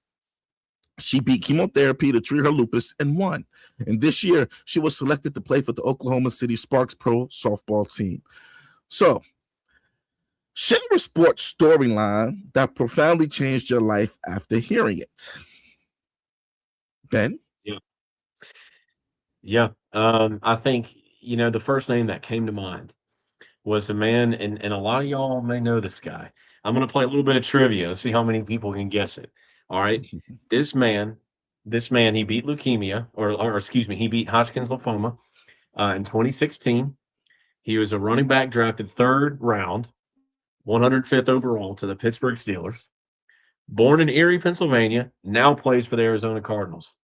She beat chemotherapy to treat her lupus and won. And this year, she was selected to play for the Oklahoma City Sparks Pro softball team. So, share a sports storyline that profoundly changed your life after hearing it. Ben? Yeah. I think, the first name that came to mind was a man, and a lot of y'all may know this guy. I'm going to play a little bit of trivia. Let's see how many people can guess it. All right. This man, he beat leukemia, or excuse me, he beat Hodgkin's lymphoma in 2016. He was a running back drafted 3rd round, 105th overall to the Pittsburgh Steelers. Born in Erie, Pennsylvania, now plays for the Arizona Cardinals.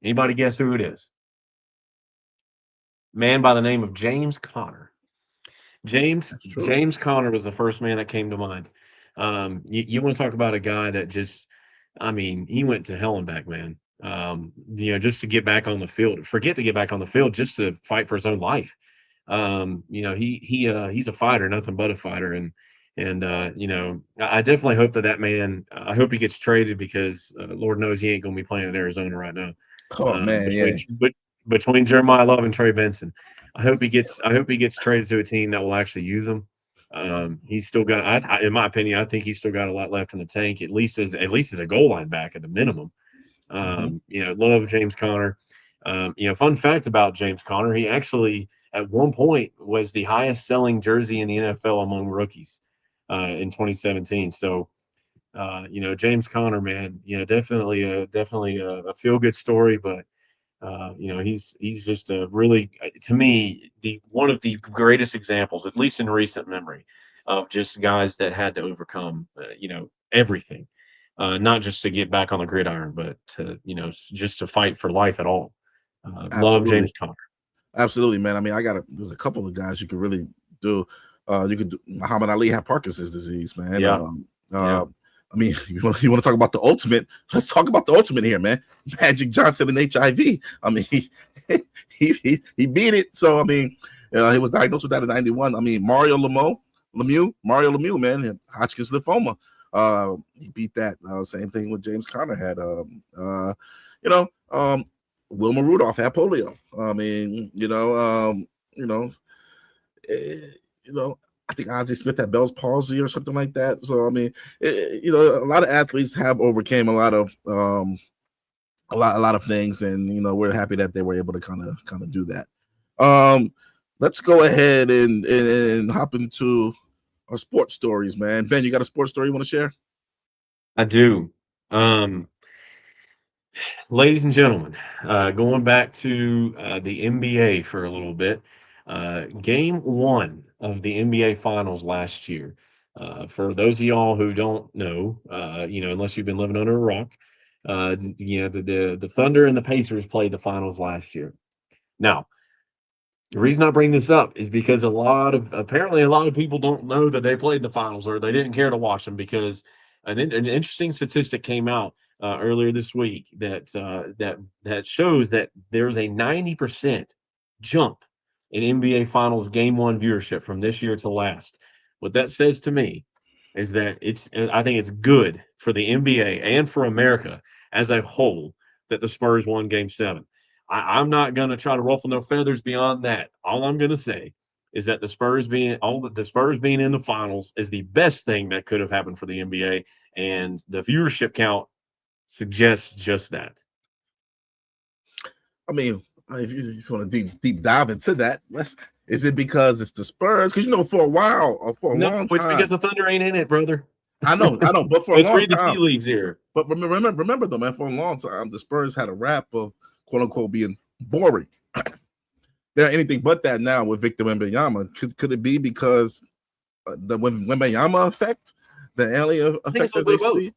Anybody guess who it is? Man by the name of James Conner. James Conner was the first man that came to mind. You want to talk about a guy that just, he went to hell and back, man. Just to get back on the field. Forget to get back on the field, just to fight for his own life. He's a fighter, nothing but a fighter, and I definitely hope that man. I hope he gets traded because Lord knows he ain't going to be playing in Arizona right now. Oh man, between Jeremiah Love and Trey Benson, I hope he gets traded to a team that will actually use him. He's still got, in my opinion, I think he's still got a lot left in the tank. At least as a goal line back at the minimum. Love James Conner. Fun fact about James Conner: he actually at one point was the highest selling jersey in the NFL among rookies in 2017. So, James Conner, man, definitely a feel good story, but. He's just a really, to me, one of the greatest examples, at least in recent memory, of just guys that had to overcome, everything, not just to get back on the gridiron, but to, just to fight for life at all. Love James Conner. Absolutely, man. There's a couple of guys you could really do. Muhammad Ali had Parkinson's disease, man. Yeah. You want to talk about the ultimate? Let's talk about the ultimate here, man. Magic Johnson and HIV. He beat it. So he was diagnosed with that in '91. Mario Lemieux, man, Hodgkin's lymphoma. He beat that. Same thing with James Conner had. Wilma Rudolph had polio. I think Ozzie Smith had Bell's palsy or something like that. So a lot of athletes have overcame a lot of things, and we're happy that they were able to kind of do that. Let's go ahead and hop into our sports stories, man. Ben, you got a sports story you want to share? I do. Ladies and gentlemen, going back to the NBA for a little bit. Game 1 of the NBA Finals last year. For those of y'all who don't know, unless you've been living under a rock, the Thunder and the Pacers played the Finals last year. Now, the reason I bring this up is because apparently a lot of people don't know that they played the Finals, or they didn't care to watch them, because an interesting statistic came out earlier this week that shows that there's a 90% jump in NBA Finals Game 1 viewership from this year to last. What that says to me is that I think it's good for the NBA and for America as a whole that the Spurs won Game 7. I'm not going to try to ruffle no feathers beyond that. All I'm going to say is that the Spurs being in the finals is the best thing that could have happened for the NBA, and the viewership count suggests just that. I mean, if you want to deep dive into that, is it because it's the Spurs? Because for a while or for a No, long it's time, because the Thunder ain't in it, brother. I know, but for a Let's long read the tea time. leaves here. But remember though, man, for a long time, the Spurs had a rap of quote unquote being boring. They're anything but that now with Victor Wembanyama. Could it be because the Wembanyama effect, the alien effect, as they see?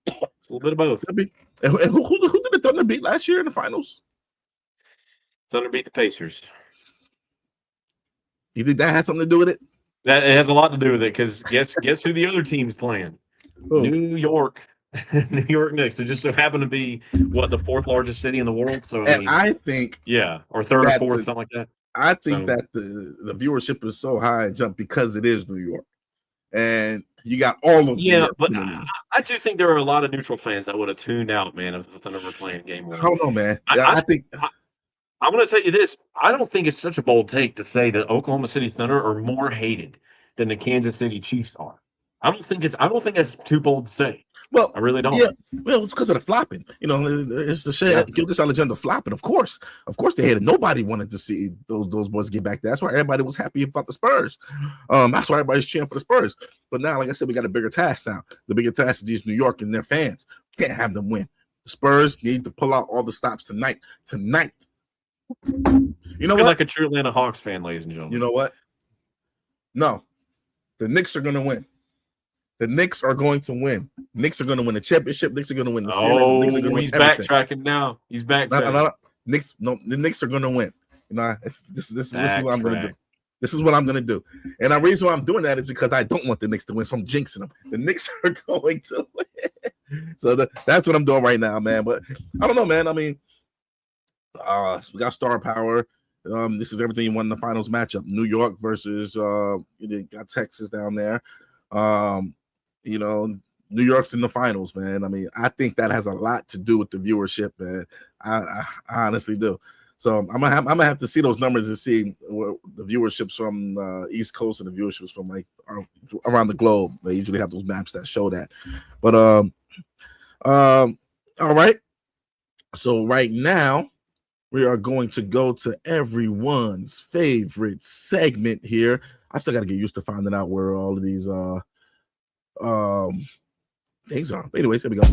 It's a little bit of both. Could be. And who did the Thunder beat last year in the finals? Thunder beat the Pacers. You think that has something to do with it? That it has a lot to do with it because guess who the other team's playing? Oh. New York. New York Knicks. It just so happened to be the fourth largest city in the world. So I think or third or fourth, something like that. I think that the viewership is so high and jump because it is New York, and you got all of but I do think there are a lot of neutral fans that would have tuned out, man, if the Thunder were playing game one. I don't know, man. I think I'm going to tell you this. I don't think it's such a bold take to say that Oklahoma City Thunder are more hated than the Kansas City Chiefs are. I don't think that's too bold to say. Well, I really don't. Yeah, well, it's because of the flopping. It's the shit. Yeah. This Alexander flopping. Of course, they hated. Nobody wanted to see those boys get back there. That's why everybody was happy about the Spurs. That's why everybody's cheering for the Spurs. But now, like I said, we got a bigger task now. The bigger task is these New York and their fans. Can't have them win. The Spurs need to pull out all the stops tonight. You know what? Like a true Atlanta Hawks fan, ladies and gentlemen. You know what? No, the Knicks are going to win. The Knicks are going to win. Knicks are going to win the championship. Knicks are going to win the series. The Knicks are going to win everything. Backtracking now. He's backtracking. The Knicks are going to win. This is what I'm going to do. This is what I'm going to do. And the reason why I'm doing that is because I don't want the Knicks to win, so I'm jinxing them. The Knicks are going to win. So that's what I'm doing right now, man. But I don't know, man. I mean, we got star power. This is everything you want in the finals matchup. New York versus you got Texas down there. New York's in the finals, man. I mean, I think that has a lot to do with the viewership, man. I honestly do. So I'm gonna have to see those numbers and see what the viewerships from East Coast and the viewerships from like around the globe. They usually have those maps that show that. But all right. So right now we are going to go to everyone's favorite segment here. I still got to get used to finding out where all of these things are. But anyways, here we go.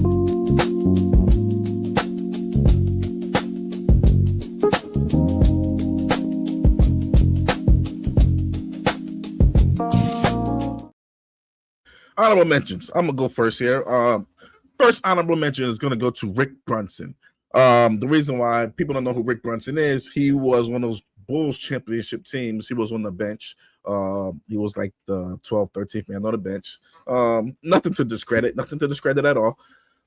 Honorable mentions. I'm gonna go first here. First honorable mention is gonna go to Rick Brunson. The reason why people don't know who Rick Brunson is, he was one of those Bulls championship teams. He was on the bench. He was like the 12th, 13th man on the bench. Nothing to discredit at all.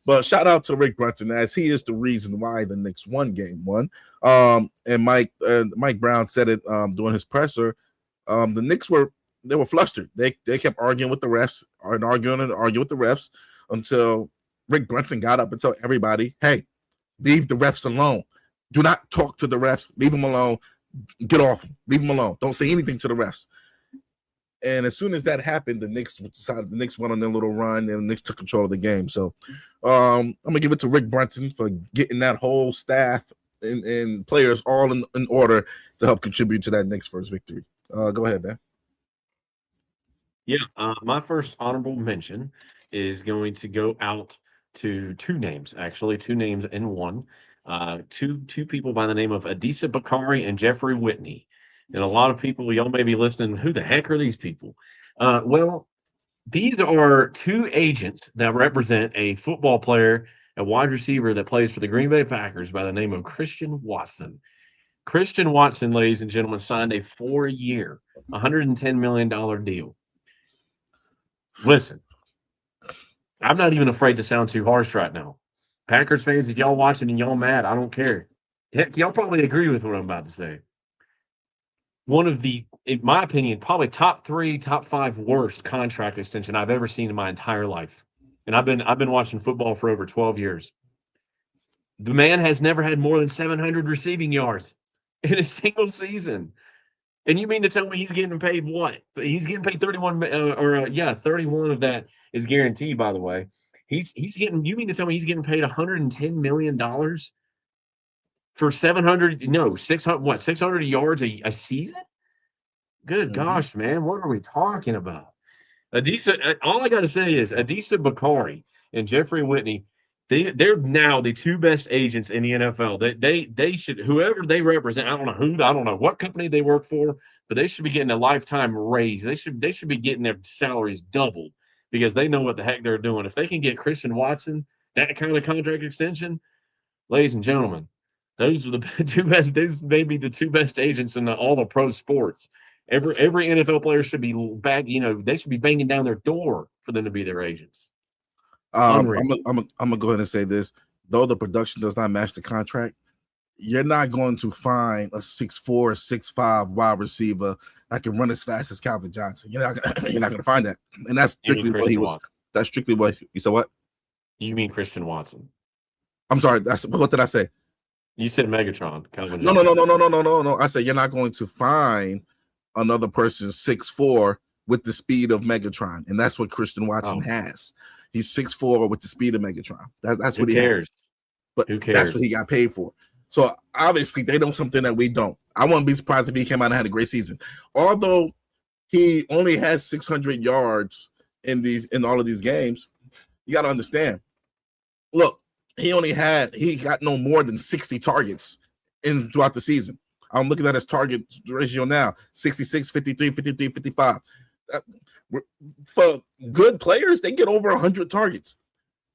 But shout out to Rick Brunson, as he is the reason why the Knicks won game one. And Mike Brown said it during his presser. The Knicks were flustered. They kept arguing with the refs and arguing with the refs until Rick Brunson got up and told everybody, hey, leave the refs alone. Do not talk to the refs. Leave them alone. Get off them. Leave them alone. Don't say anything to the refs. And as soon as that happened, the Knicks went on their little run, and the Knicks took control of the game. So I'm going to give it to Rick Brunson for getting that whole staff and players all in order to help contribute to that Knicks first victory. Go ahead, man. Yeah, my first honorable mention is going to go out to two names in one. Two people by the name of Adisa Bakari and Jeffrey Whitney. And a lot of people, y'all may be listening, who the heck are these people? Well, these are two agents that represent a football player, a wide receiver that plays for the Green Bay Packers by the name of Christian Watson. Christian Watson, ladies and gentlemen, signed a 4-year, $110 million deal. Listen, I'm not even afraid to sound too harsh right now. Packers fans, if y'all watching and y'all mad, I don't care. Heck, y'all probably agree with what I'm about to say. One of the, in my opinion, probably top 3, top 5 worst contract extension I've ever seen in my entire life. And I've been watching football for over 12 years. The man has never had more than 700 receiving yards in a single season. And you mean to tell me he's getting paid what? He's getting paid 31 of that is guaranteed, by the way. He's getting. You mean to tell me he's getting paid $110 million for 600 yards a season? Good gosh, man, what are we talking about? Adisa, all I got to say is Adisa Bakari and Jeffrey Whitney. They're now the two best agents in the NFL. They should, whoever they represent. I don't know what company they work for, but they should be getting a lifetime raise. They should be getting their salaries doubled because they know what the heck they're doing. If they can get Christian Watson that kind of contract extension, ladies and gentlemen, those are the two best. Those may be the two best agents in all the pro sports. Every NFL player should be back. They should be banging down their door for them to be their agents. I'm gonna go ahead and say this. Though the production does not match the contract, you're not going to find a 6'4", 6'5" wide receiver that can run as fast as Calvin Johnson. You're not gonna find that, and that's strictly what he was. That's strictly what you said. What? You mean Christian Watson? I'm sorry. What did I say? You said Megatron. Calvin No. Johnson. I said you're not going to find another person 6'4" with the speed of Megatron, and that's what Christian Watson has. He's 6'4" with the speed of Megatron. That's what he has. But who cares? That's what he got paid for. So obviously they know something that we don't. I wouldn't be surprised if he came out and had a great season. Although he only has 600 yards in all of these games, you got to understand. Look, he got no more than 60 targets throughout the season. I'm looking at his target ratio now, 66, 53, 53, 55. For good players, they get over 100 targets.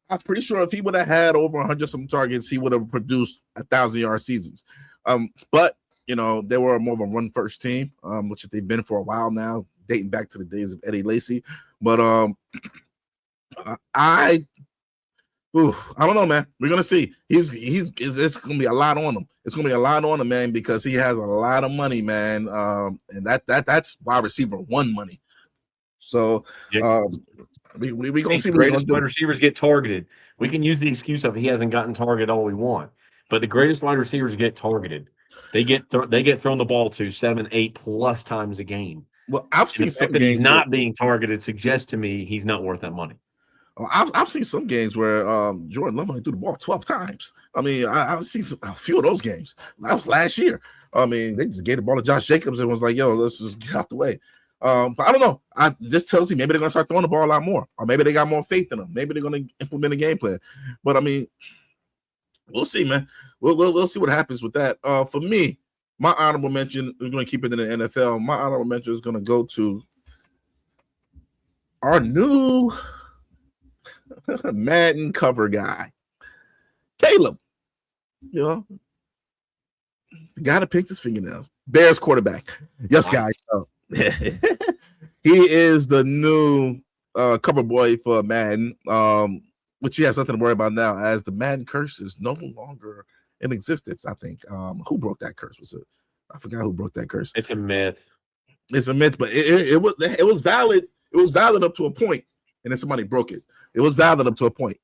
I'm pretty sure if he would have had over 100 some targets, he would have produced 1,000-yard seasons. But they were more of a run-first team, which they've been for a while now, dating back to the days of Eddie Lacy. But I don't know, man. We're gonna see. It's gonna be a lot on him. It's gonna be a lot on him, man, because he has a lot of money, man. And that's wide receiver one money. So we gonna see. Greatest wide receivers get targeted. We can use the excuse of he hasn't gotten targeted all we want, but the greatest wide receivers get targeted. They get thrown the ball to 7, 8+ times a game. Well, I've seen some games he's not being targeted suggests to me he's not worth that money. I've seen some games where Jordan Love only threw the ball 12 times. I mean, I've seen a few of those games. That was last year. I mean, they just gave the ball to Josh Jacobs and was like, yo, let's just get out the way. But I don't know. This tells you maybe they're going to start throwing the ball a lot more. Or maybe they got more faith in them. Maybe they're going to implement a game plan. But, I mean, we'll see, man. We'll see what happens with that. For me, my honorable mention, we're going to keep it in the NFL. My honorable mention is going to go to our new Madden cover guy, Caleb. The guy that picked his fingernails. Bears quarterback. Yes, guys. He is the new cover boy for Madden, which he has nothing to worry about now, as the Madden curse is no longer in existence. I think. Who broke that curse? I forgot who broke that curse. It's a myth. It's a myth, but it was valid. It was valid up to a point, and then somebody broke it. It was valid up to a point.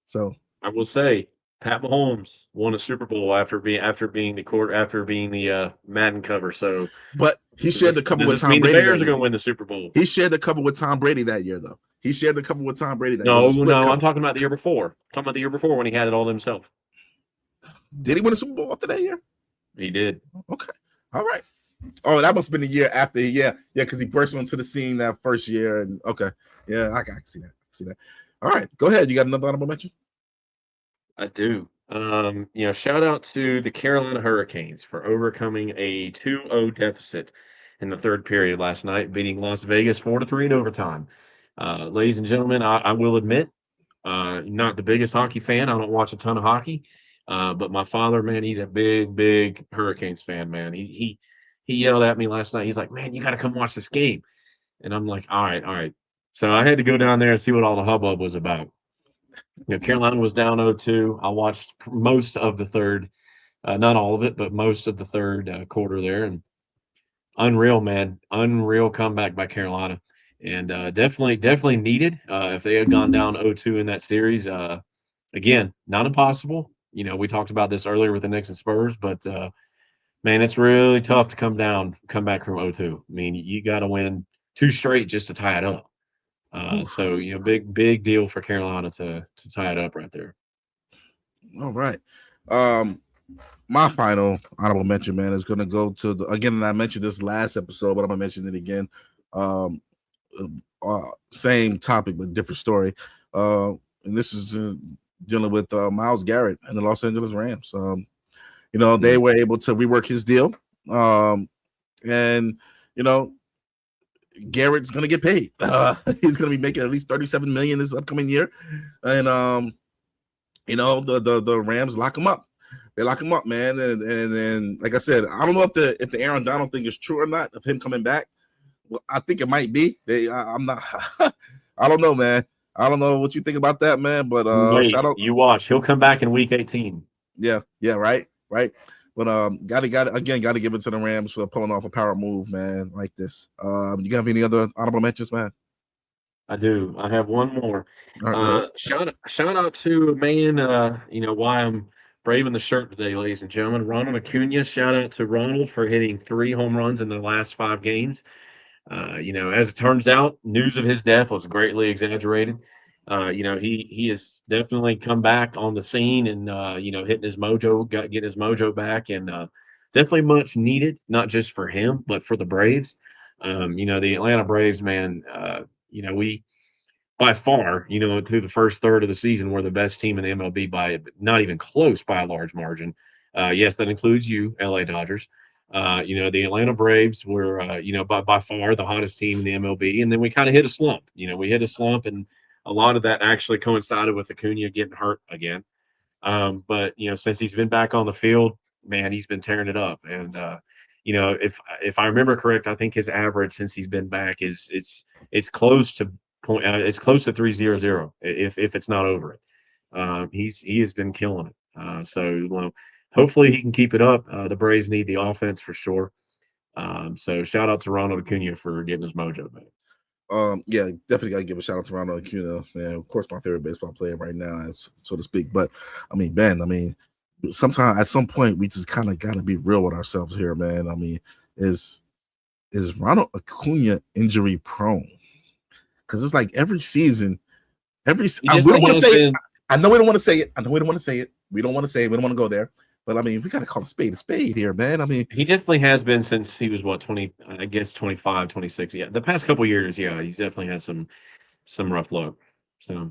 So I will say, Pat Mahomes won a Super Bowl after being the Madden cover. So, but he shared the cover with Tom Brady. The Bears are going to win the Super Bowl. He shared the cover with Tom Brady that year, though. He shared the cover with Tom Brady that year. No, I'm talking about the year before. I'm talking about the year before when he had it all himself. Did he win a Super Bowl after that year? He did. Okay. All right. Oh, that must have been the year after. Yeah, because he burst onto the scene that first year. And okay. Yeah, I can see that. All right. Go ahead. You got another honorable mention? I do. Shout out to the Carolina Hurricanes for overcoming a 2-0 deficit in the third period last night, beating Las Vegas 4-3 in overtime. Ladies and gentlemen, I will admit, not the biggest hockey fan. I don't watch a ton of hockey, but my father, man, he's a big Hurricanes fan, man. He yelled at me last night. He's like, man, you got to come watch this game. And I'm like, all right. So I had to go down there and see what all the hubbub was about. Carolina was down 0-2. I watched most of the third, not all of it, but most of the third quarter there. And unreal, man. Unreal comeback by Carolina. And definitely needed. If they had gone down 0-2 in that series, again, not impossible. We talked about this earlier with the Knicks and Spurs, but man, it's really tough to come back from 0-2. I mean, you got to win 2 straight just to tie it up. So big deal for Carolina to tie it up right there. All right. My final honorable mention, man, is going to go to again. And I mentioned this last episode, but I'm gonna mention it again. Same topic but different story. And this is dealing with Myles Garrett and the Los Angeles Rams. They were able to rework his deal, and Garrett's going to get paid. He's going to be making at least $37 million this upcoming year, and the Rams lock him up. They lock him up, man. And like I said, I don't know if the Aaron Donald thing is true or not of him coming back. Well, I think it might be. I'm not. I don't know, man. I don't know what you think about that, man. But shout out. You watch. He'll come back in week 18. Yeah, right. But gotta give it to the Rams for pulling off a power move, man, like this. You have any other honorable mentions, man? I do. I have one more. Shout out to a man. Why I'm braving the shirt today, ladies and gentlemen. Ronald Acuna. Shout out to Ronald for hitting 3 home runs in the last 5 games. As it turns out, news of his death was greatly exaggerated. He has definitely come back on the scene and getting his mojo back, and definitely much needed, not just for him but for the Braves. The Atlanta Braves, man. We by far, through the first third of the season, were the best team in the MLB by not even close by a large margin. Yes, that includes you, LA Dodgers. The Atlanta Braves were, by far the hottest team in the MLB. And then we kind of hit a slump. We hit a slump, and a lot of that actually coincided with Acuna getting hurt again. But since he's been back on the field, man, he's been tearing it up. And, if I remember correct, I think his average since he's been back is it's close to 3.00 if it's not over it. He has been killing it. So hopefully he can keep it up. The Braves need the offense for sure. So shout out to Ronald Acuna for getting his mojo back. Yeah, definitely got to give a shout out to Ronald Acuna, man. Of course, my favorite baseball player right now, so to speak. But I mean, Ben, sometimes at some point we just kind of got to be real with ourselves here, man. Is Ronald Acuna injury prone? Because it's like every season, we don't want to say it. I know we don't want to say it. We don't want to say it. We don't want to go there. But we got to call a spade here, man. He definitely has been since he was 20, I guess 25, 26. Yeah, the past couple years, yeah, he's definitely had some rough luck. So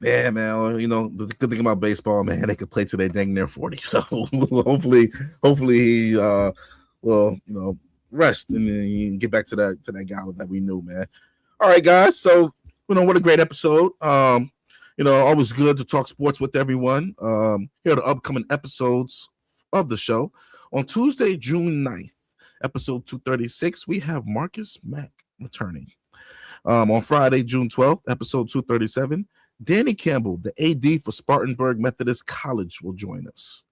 yeah, man. The good thing about baseball, man, they could play till they dang near 40. So hopefully he will rest and then get back to that guy that we knew, man. All right, guys. So what a great episode. Always good to talk sports with everyone. Here are the upcoming episodes of the show. On Tuesday, June 9th, episode 236, we have Marcus Mack returning. On Friday, June 12th, episode 237, Danny Campbell, the AD for Spartanburg Methodist College, will join us.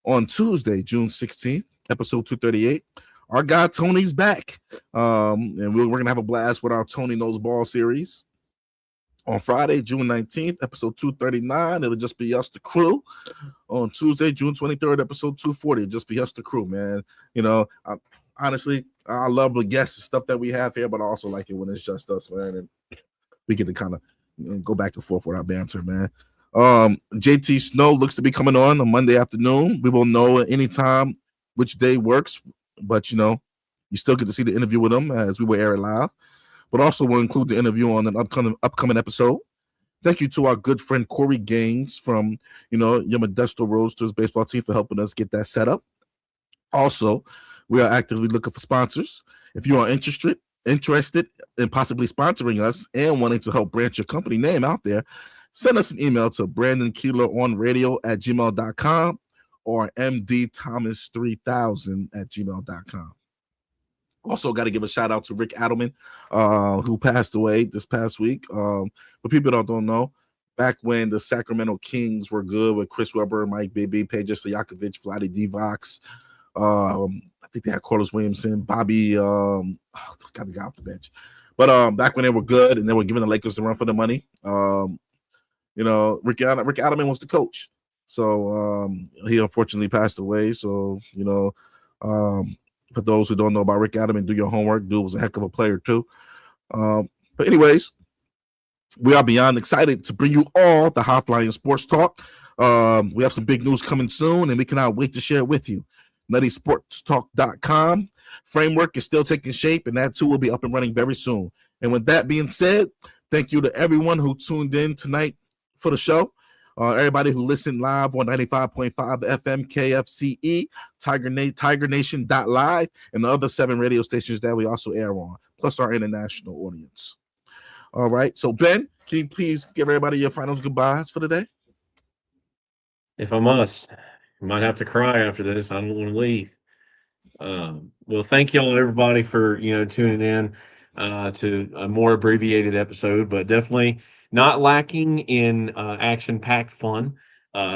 On Tuesday, June 16th, episode 238, our guy Tony's back. And we're going to have a blast with our Tony Knows Ball series. On Friday, June 19th, episode 239, it'll just be us, the crew. On Tuesday, June 23rd, episode 240, it'll just be us, the crew, man. Honestly, I love the guests and stuff that we have here, but I also like it when it's just us, man. And we get to kind of go back and forth with our banter, man. JT Snow looks to be coming on Monday afternoon. We will know at any time which day works, but, you still get to see the interview with him as we will air it live. But also we'll include the interview on an upcoming episode. Thank you to our good friend Corey Gaines from, your Modesto Roasters baseball team for helping us get that set up. Also, we are actively looking for sponsors. If you are interested in possibly sponsoring us and wanting to help branch your company name out there, send us an email to BrandonKeelerOnRadio@gmail.com or mdthomas3000@gmail.com. Also, got to give a shout out to Rick Adelman, who passed away this past week. But people don't know, back when the Sacramento Kings were good with Chris Webber, Mike Bibby, Peja Stojakovic, Vlade Divac. I think they had Carlos Williamson, Bobby. Got the guy off the bench. But back when they were good and they were giving the Lakers the run for the money, Rick Adelman was the coach. So he unfortunately passed away. So, for those who don't know about Rick Adelman, do your homework. Dude was a heck of a player too. But anyways, We are beyond excited to bring you all the High Flying Sports Talk. We have some big news coming soon, and we cannot wait to share it with you. NuttySportsTalk.com framework is still taking shape, and that too will be up and running very soon. And with that being said, thank you to everyone who tuned in tonight for the show. Everybody who listened live on 95.5 FM KFCE, TigerNation.live, and the other 7 radio stations that we also air on, plus our international audience. All right. So, Ben, can you please give everybody your final goodbyes for the day? If I must, I might have to cry after this. I don't want to leave. Well, thank y'all, everybody, for tuning in to a more abbreviated episode, but definitely not lacking in action-packed fun.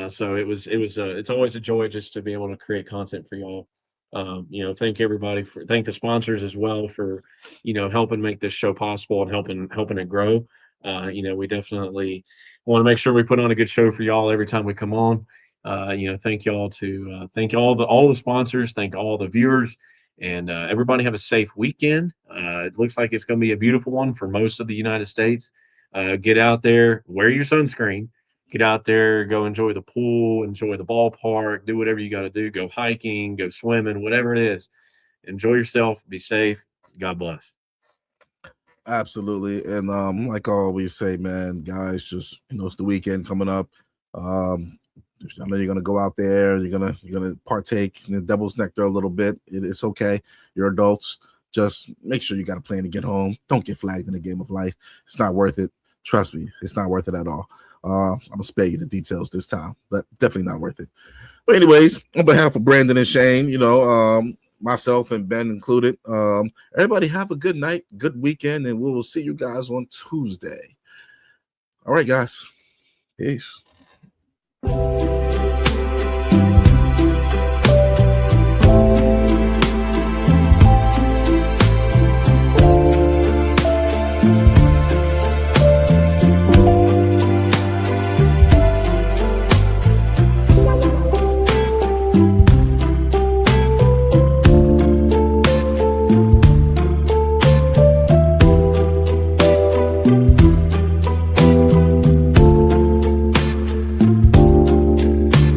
So it's always a joy just to be able to create content for y'all. Thank everybody thank the sponsors as well for helping make this show possible and helping it grow. We definitely want to make sure we put on a good show for y'all every time we come on. Thank y'all thank all the sponsors, thank all the viewers, and everybody have a safe weekend. It looks like it's going to be a beautiful one for most of the United States. Get out there, wear your sunscreen, get out there, go enjoy the pool, enjoy the ballpark, do whatever you got to do, go hiking, go swimming, whatever it is. Enjoy yourself, be safe. God bless. Absolutely. And like I always say, man, guys, just it's the weekend coming up. I know you're gonna go out there, you're gonna partake in the devil's nectar a little bit. It's okay. You're adults. Just make sure you got a plan to get home. Don't get flagged in the game of life. It's not worth it. Trust me, it's not worth it at all. I'm gonna spare you the details this time, but definitely not worth it. But anyways, on behalf of Brandon and Shane, myself and Ben included, everybody have a good night, good weekend, and we will see you guys on Tuesday. All right, guys. Peace.